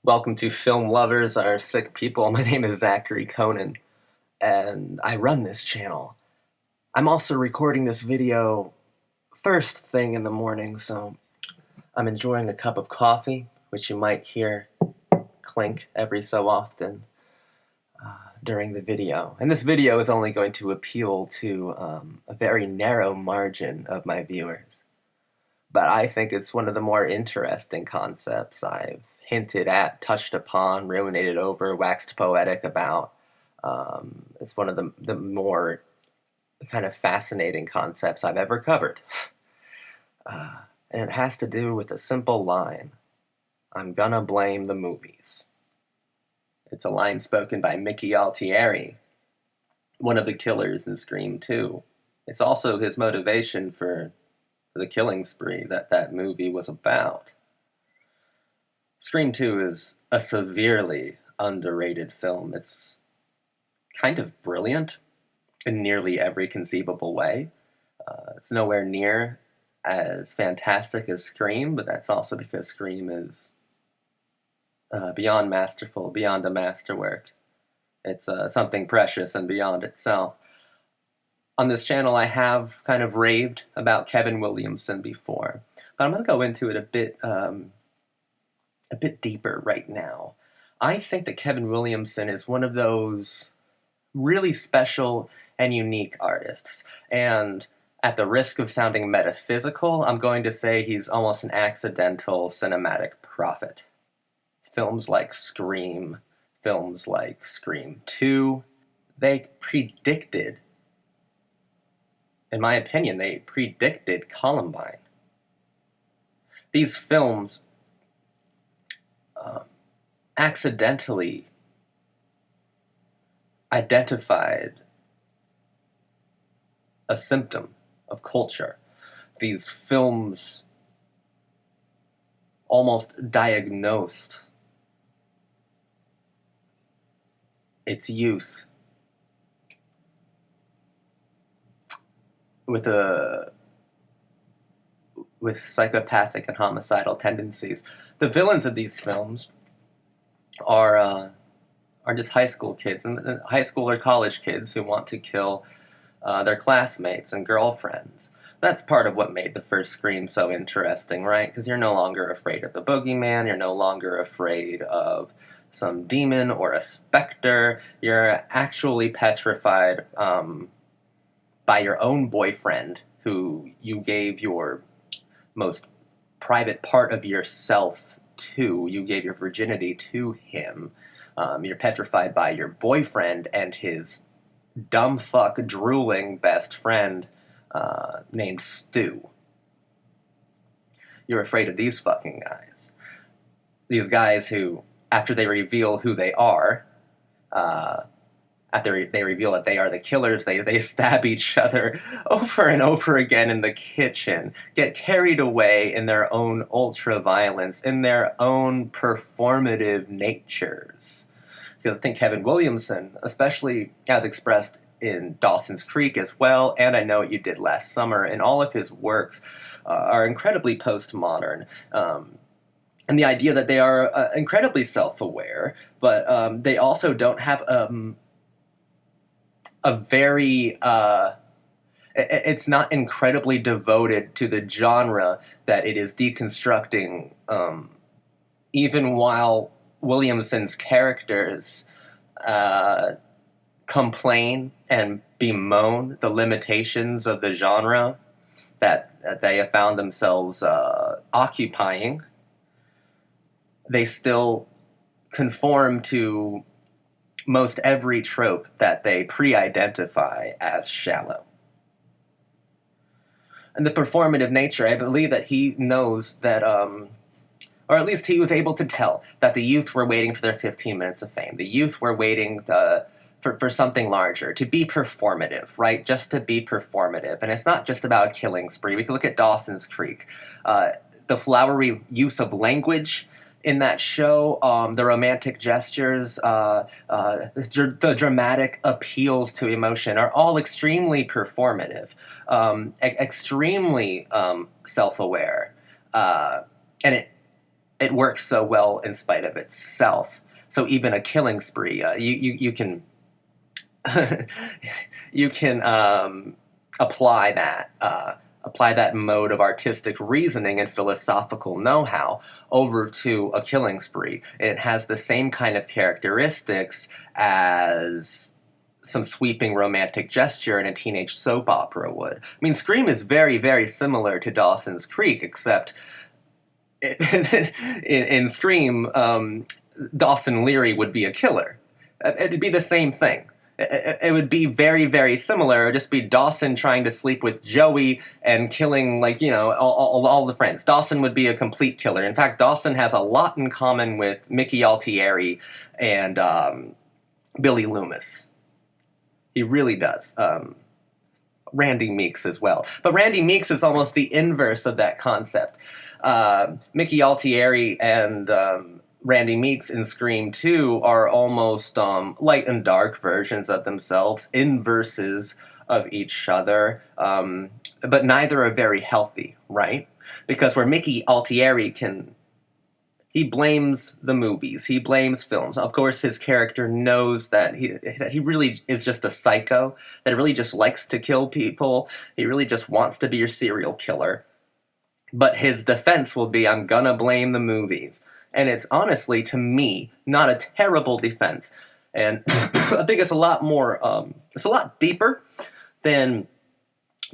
Welcome to Film Lovers Are Sick People. My name is Zachary Conan, and I run this channel. I'm also recording this video first thing in the morning, so I'm enjoying a cup of coffee, which you might hear clink every so often during the video. And this video is only going to appeal to a very narrow margin of my viewers. But I think it's one of the more interesting concepts I've hinted at, touched upon, ruminated over, waxed poetic about. It's one of the more kind of fascinating concepts I've ever covered. And it has to do with a simple line: I'm gonna blame the movies. It's a line spoken by Mickey Altieri, one of the killers in Scream 2. It's also his motivation for the killing spree that movie was about. Scream 2 is a severely underrated film. It's kind of brilliant in nearly every conceivable way. It's nowhere near as fantastic as Scream, but that's also because Scream is beyond masterful, beyond a masterwork. It's something precious and beyond itself. On this channel, I have kind of raved about Kevin Williamson before, but I'm going to go into it a bit deeper right now. I think that Kevin Williamson is one of those really special and unique artists, and at the risk of sounding metaphysical, I'm going to say he's almost an accidental cinematic prophet. Films like Scream, films like Scream 2, they predicted, in my opinion, they predicted Columbine. These films accidentally identified a symptom of culture. These films almost diagnosed its youth with psychopathic and homicidal tendencies. The villains of these films are just high school kids, and high school or college kids who want to kill their classmates and girlfriends. That's part of what made the first Scream so interesting, right? Because you're no longer afraid of the boogeyman, you're no longer afraid of some demon or a specter. You're actually petrified by your own boyfriend, who you gave your most private part of yourself to. You gave your virginity to him. You're petrified by your boyfriend and his dumb fuck drooling best friend named Stu. You're afraid of these fucking guys. These guys who, after they reveal who they are, after they reveal that they are the killers, they stab each other over and over again in the kitchen, get carried away in their own ultra-violence, in their own performative natures. Because I think Kevin Williamson, especially as expressed in Dawson's Creek as well, and I Know What You Did Last Summer, and all of his works are incredibly postmodern. And the idea that they are incredibly self-aware, but they also don't have a very... it's not incredibly devoted to the genre that it is deconstructing, even while Williamson's characters complain and bemoan the limitations of the genre that they have found themselves occupying. They still conform to most every trope that they pre-identify as shallow. And the performative nature, I believe that he knows that, or at least he was able to tell, that the youth were waiting for their 15 minutes of fame. The youth were waiting for something larger, to be performative, right? Just to be performative. And it's not just about a killing spree. We can look at Dawson's Creek. The flowery use of language in that show, the romantic gestures, the dramatic appeals to emotion are all extremely performative, extremely self-aware. And it works so well in spite of itself. So even a killing spree, you can you can apply that mode of artistic reasoning and philosophical know-how over to a killing spree. It has the same kind of characteristics as some sweeping romantic gesture in a teenage soap opera would. I mean, Scream is very, very similar to Dawson's Creek, except in Scream, Dawson Leary would be a killer. It'd be the same thing. It would be very, very similar. It would just be Dawson trying to sleep with Joey and killing, all the friends. Dawson would be a complete killer. In fact, Dawson has a lot in common with Mickey Altieri and Billy Loomis. He really does. Randy Meeks as well. But Randy Meeks is almost the inverse of that concept. Mickey Altieri and Randy Meeks in Scream 2 are almost light and dark versions of themselves, inverses of each other, but neither are very healthy, right? Because where Mickey Altieri he blames the movies, he blames films. Of course, his character knows that he really is just a psycho, that really just likes to kill people, he really just wants to be your serial killer. But his defense will be, I'm gonna blame the movies. And it's honestly, to me, not a terrible defense. And I think it's a lot more, it's a lot deeper than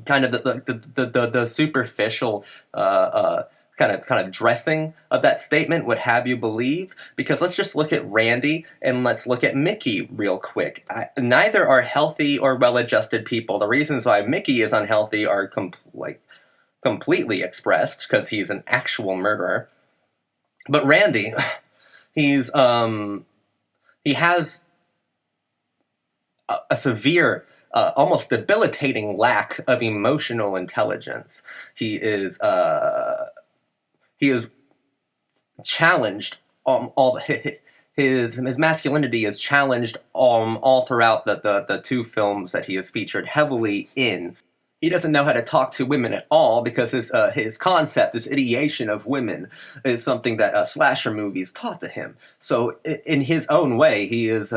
kind of the superficial kind of dressing of that statement would have you believe. Because let's just look at Randy and let's look at Mickey real quick. Neither are healthy or well-adjusted people. The reasons why Mickey is unhealthy are completely expressed, because he's an actual murderer. But Randy, he has a severe, almost debilitating lack of emotional intelligence. He is challenged. His masculinity is challenged all throughout the two films that he is featured heavily in. He doesn't know how to talk to women at all, because his concept, this ideation of women, is something that slasher movies taught to him. So in his own way, he is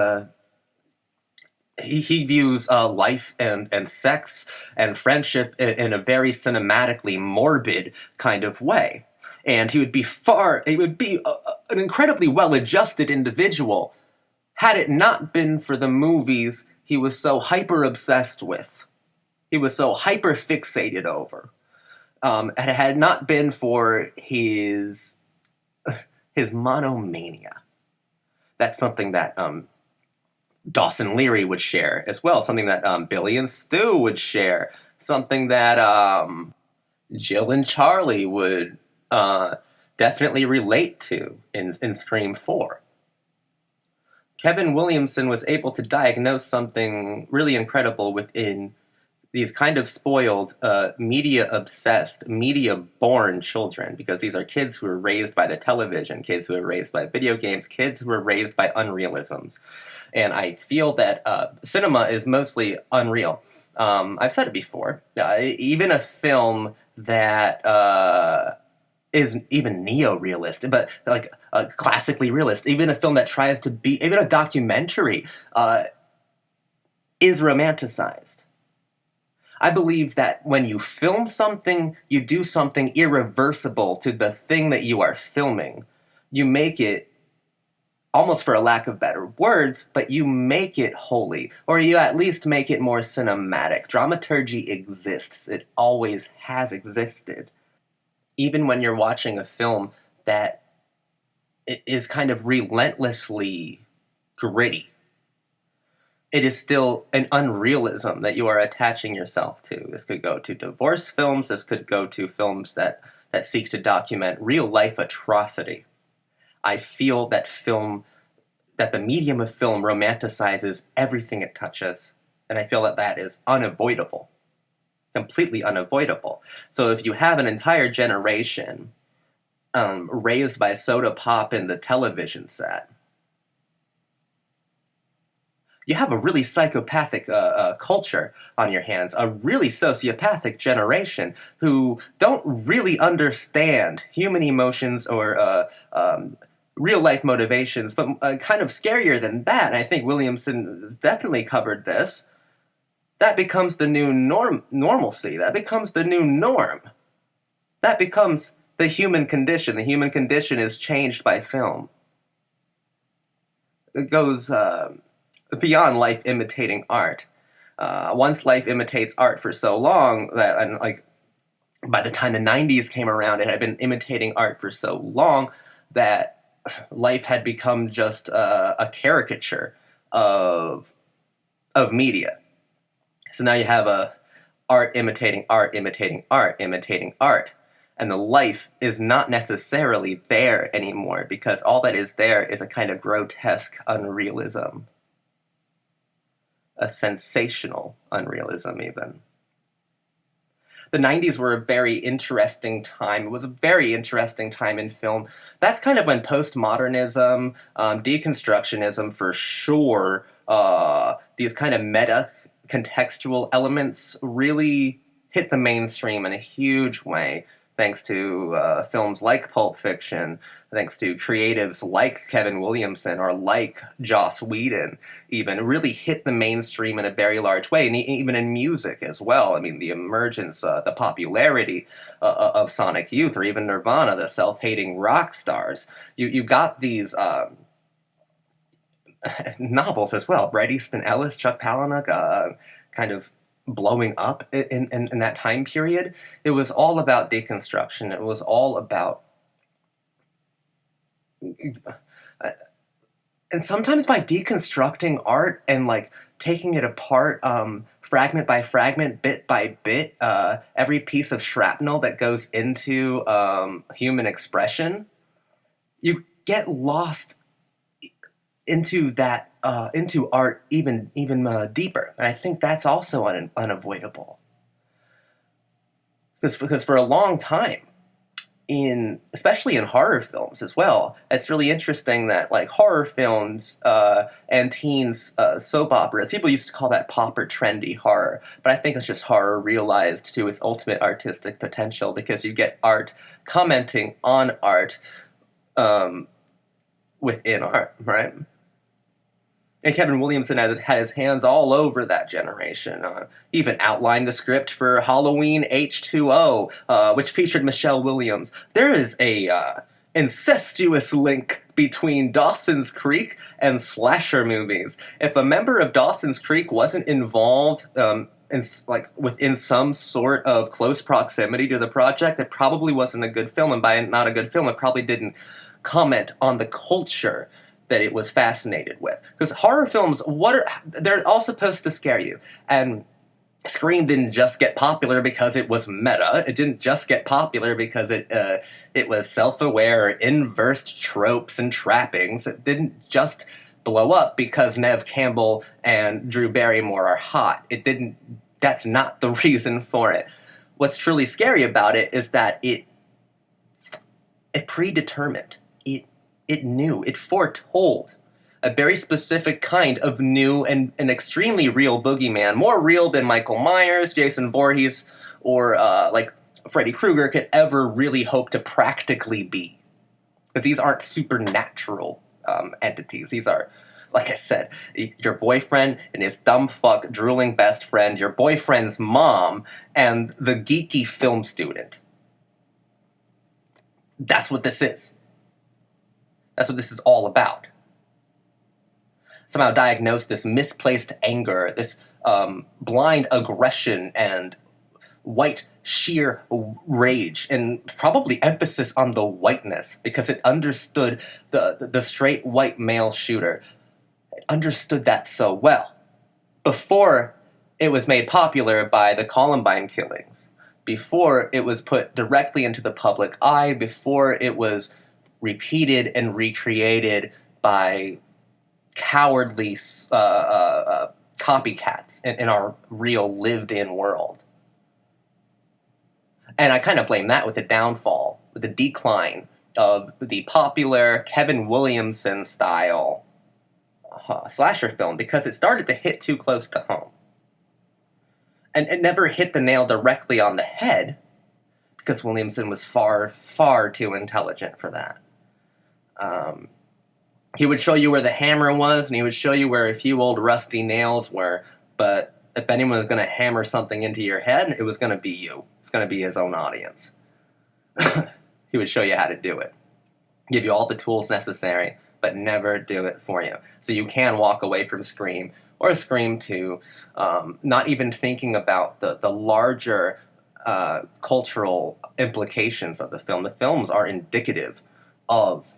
he views life and sex and friendship in a very cinematically morbid kind of way. And he would be an incredibly well-adjusted individual had it not been for the movies he was so hyper-obsessed with. He was so hyper-fixated over. And it had not been for his monomania. That's something that Dawson Leary would share as well. Something that Billy and Stu would share. Something that Jill and Charlie would definitely relate to in Scream 4. Kevin Williamson was able to diagnose something really incredible within these kind of spoiled, media-obsessed, media-born children, because these are kids who were raised by the television, kids who were raised by video games, kids who were raised by unrealisms. And I feel that cinema is mostly unreal. I've said it before. Even a film that is even neo-realist, but classically realist, even a film that tries to be, even a documentary, is romanticized. I believe that when you film something, you do something irreversible to the thing that you are filming. You make it, almost for a lack of better words, but you make it holy, or you at least make it more cinematic. Dramaturgy exists. It always has existed. Even when you're watching a film that is kind of relentlessly gritty, it is still an unrealism that you are attaching yourself to. This could go to divorce films. This could go to films that seek to document real-life atrocity. I feel that the medium of film romanticizes everything it touches, and I feel that is unavoidable, completely unavoidable. So if you have an entire generation raised by soda pop in the television set, you have a really psychopathic culture on your hands, a really sociopathic generation who don't really understand human emotions or real life motivations, but kind of scarier than that, and I think Williamson has definitely covered this, that becomes the new normalcy. That becomes the new norm. That becomes the human condition. The human condition is changed by film. It goes beyond life imitating art. Once life imitates art for so long that, and like, by the time the 90s came around, it had been imitating art for so long that life had become just a caricature of media. So now you have art imitating art, imitating art, imitating art. And the life is not necessarily there anymore because all that is there is a kind of grotesque unrealism. A sensational unrealism, even. The 90s were a very interesting time. It was a very interesting time in film. That's kind of when postmodernism, deconstructionism for sure, these kind of meta contextual elements really hit the mainstream in a huge way, thanks to films like Pulp Fiction, thanks to creatives like Kevin Williamson or like Joss Whedon, even really hit the mainstream in a very large way, and even in music as well. I mean, the emergence, the popularity of Sonic Youth, or even Nirvana, the self-hating rock stars. You got these novels as well. Bret Easton Ellis, Chuck Palahniuk, kind of blowing up in that time period. It was all about deconstruction. It was all about, and sometimes by deconstructing art and like taking it apart, fragment by fragment, bit by bit, every piece of shrapnel that goes into human expression, you get lost into that, into art even deeper. And I think that's also unavoidable. Because for a long time, especially in horror films as well, it's really interesting that like horror films and teens soap operas, people used to call that pop or trendy horror, but I think it's just horror realized to its ultimate artistic potential, because you get art commenting on art within art, right? And Kevin Williamson had his hands all over that generation. Even outlined the script for Halloween H2O, which featured Michelle Williams. There is a incestuous link between Dawson's Creek and slasher movies. If a member of Dawson's Creek wasn't involved within some sort of close proximity to the project, it probably wasn't a good film. And by not a good film, it probably didn't comment on the culture that it was fascinated with. Because horror films, they're all supposed to scare you. And Scream didn't just get popular because it was meta. It didn't just get popular because it was self-aware or inversed tropes and trappings. It didn't just blow up because Neve Campbell and Drew Barrymore are hot. That's not the reason for it. What's truly scary about it is that it predetermined. It knew, it foretold a very specific kind of new and extremely real boogeyman, more real than Michael Myers, Jason Voorhees, or like Freddy Krueger could ever really hope to practically be. Because these aren't supernatural entities. These are, like I said, your boyfriend and his dumb fuck drooling best friend, your boyfriend's mom, and the geeky film student. That's what this is. That's what this is all about. Somehow diagnose this misplaced anger, this blind aggression and white sheer rage, and probably emphasis on the whiteness, because it understood the straight white male shooter. It understood that so well. Before it was made popular by the Columbine killings, before it was put directly into the public eye, before it was repeated and recreated by cowardly copycats in our real lived-in world. And I kind of blame that with the downfall, with the decline of the popular Kevin Williamson style slasher film because it started to hit too close to home. And it never hit the nail directly on the head because Williamson was far, far too intelligent for that. He would show you where the hammer was, and he would show you where a few old rusty nails were, but if anyone was going to hammer something into your head, it was going to be you. It's going to be his own audience. He would show you how to do it. Give you all the tools necessary, but never do it for you. So you can walk away from Scream, or Scream 2, not even thinking about the larger cultural implications of the film. The films are indicative of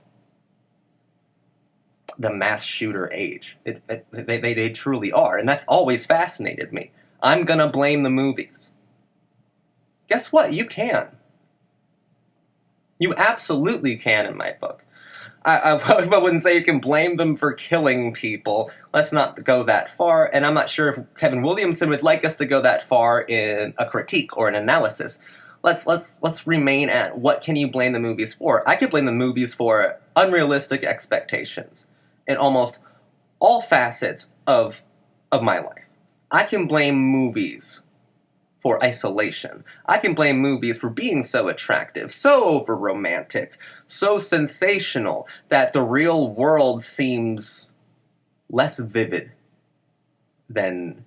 the mass shooter age. They truly are, and that's always fascinated me. I'm gonna blame the movies. Guess what? You can. You absolutely can in my book. I wouldn't say you can blame them for killing people. Let's not go that far, and I'm not sure if Kevin Williamson would like us to go that far in a critique or an analysis. Let's remain at what can you blame the movies for? I could blame the movies for unrealistic expectations in almost all facets of my life. I can blame movies for isolation. I can blame movies for being so attractive, so over-romantic, so sensational, that the real world seems less vivid than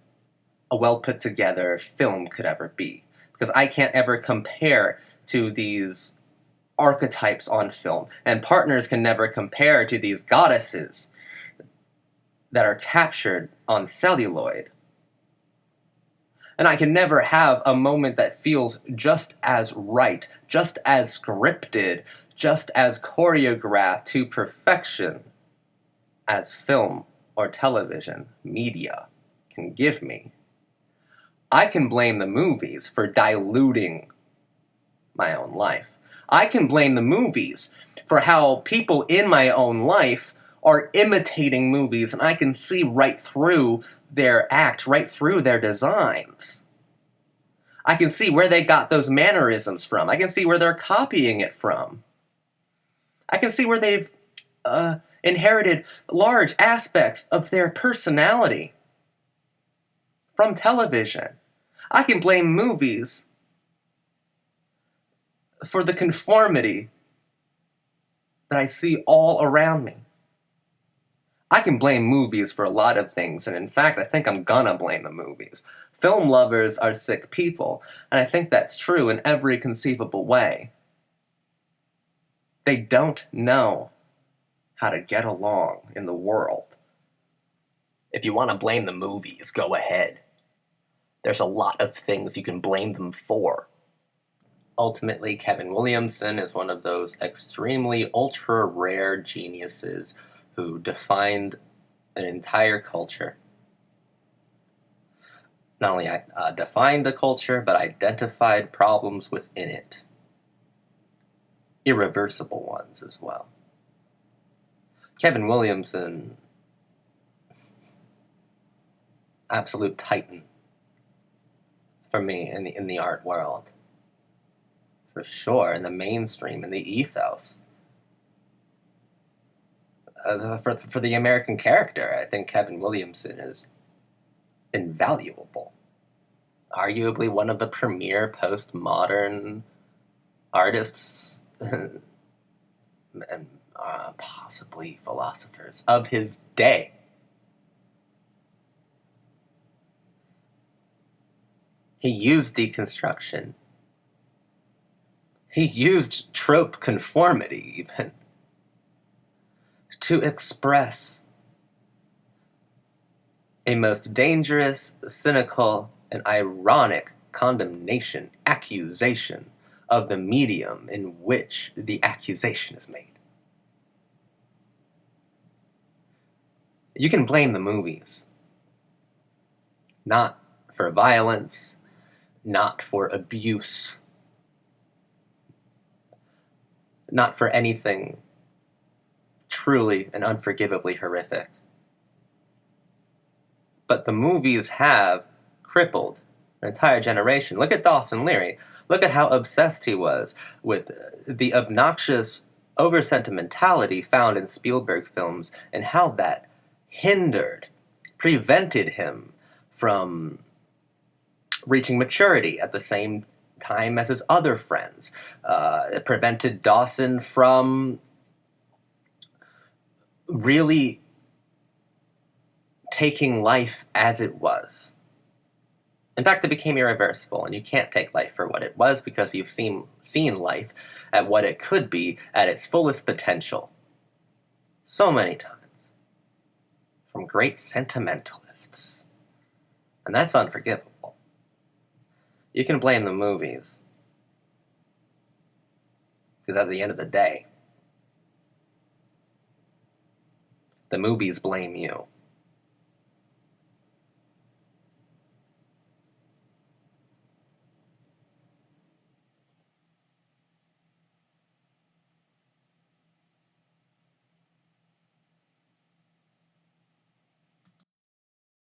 a well-put-together film could ever be. Because I can't ever compare to these archetypes on film, and partners can never compare to these goddesses that are captured on celluloid. And I can never have a moment that feels just as right, just as scripted, just as choreographed to perfection as film or television media can give me. I can blame the movies for diluting my own life. I can blame the movies for how people in my own life are imitating movies, and I can see right through their act, right through their designs. I can see where they got those mannerisms from. I can see where they're copying it from. I can see where they've inherited large aspects of their personality from television. I can blame movies for the conformity that I see all around me. I can blame movies for a lot of things, and in fact, I think I'm gonna blame the movies. Film lovers are sick people, and I think that's true in every conceivable way. They don't know how to get along in the world. If you want to blame the movies, go ahead. There's a lot of things you can blame them for. Ultimately, Kevin Williamson is one of those extremely ultra-rare geniuses who defined an entire culture. Not only defined the culture, but identified problems within it. Irreversible ones as well. Kevin Williamson, absolute titan for me in the art world. For sure, in the mainstream, in the ethos. For the American character, I think Kevin Williamson is invaluable. Arguably one of the premier postmodern artists and possibly philosophers of his day. He used deconstruction. He used trope conformity, even, to express a most dangerous, cynical, and ironic condemnation, accusation of the medium in which the accusation is made. You can blame the movies, not for violence, not for abuse, not for anything truly and unforgivably horrific. But the movies have crippled an entire generation. Look at Dawson Leary. Look at how obsessed he was with the obnoxious over-sentimentality found in Spielberg films and how that prevented him from reaching maturity at the same time as his other friends. It prevented Dawson from really taking life as it was. In fact, it became irreversible, and you can't take life for what it was because you've seen life at what it could be at its fullest potential so many times from great sentimentalists. And that's unforgivable. You can blame the movies, because at the end of the day, the movies blame you.